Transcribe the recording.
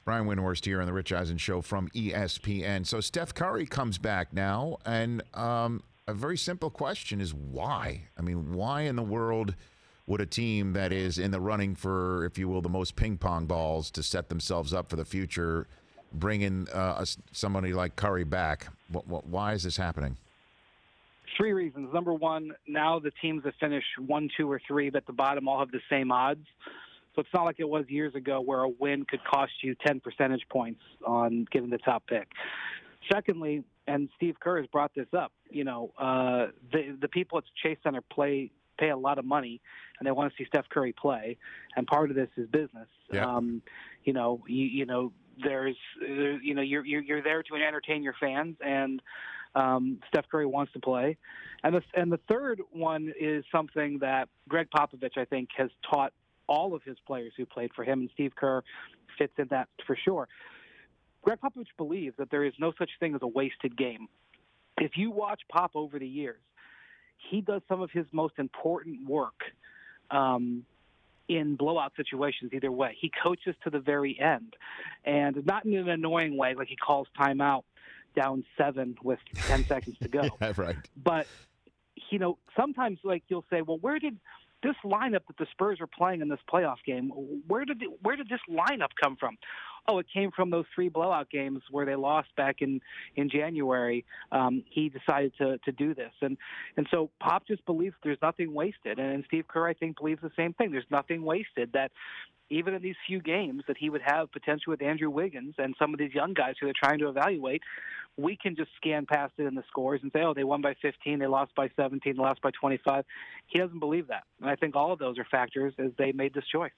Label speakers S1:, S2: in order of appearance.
S1: Brian Windhorst here on the Rich Eisen Show from ESPN. So Steph Curry comes back now, and a very simple question is why? I mean, why in the world would a team that is in the running for, if you will, the most ping pong balls to set themselves up for the future, bring in somebody like Curry back? Why is this happening?
S2: Three reasons. Number one, now the teams that finish 1, 2, or 3 at the bottom all have the same odds. So it's not like it was years ago where a win could cost you 10 percentage points on getting the top pick. Secondly, and Steve Kerr has brought this up, the people at Chase Center pay a lot of money, and they want to see Steph Curry play, and part of this is business.
S1: Yeah.
S2: There's you're there to entertain your fans, and Steph Curry wants to play, and the third one is something that Greg Popovich, I think, has taught all of his players who played for him, and Steve Kerr fits in that for sure. Greg Popovich believes that there is no such thing as a wasted game. If you watch Pop over the years, he does some of his most important work in blowout situations either way. He coaches to the very end, and not in an annoying way, like he calls timeout down 7 with 10 seconds to go.
S1: Right.
S2: But, sometimes you'll say, well, where did this lineup that the Spurs are playing in this playoff game, where did this lineup come from? Oh, it came from those 3 blowout games where they lost back in January. He decided to do this. And so Pop just believes there's nothing wasted. And Steve Kerr, I think, believes the same thing. There's nothing wasted, that even in these few games that he would have potential with Andrew Wiggins and some of these young guys who they're trying to evaluate, we can just scan past it in the scores and say, oh, they won by 15, they lost by 17, they lost by 25. He doesn't believe that. And I think all of those are factors as they made this choice.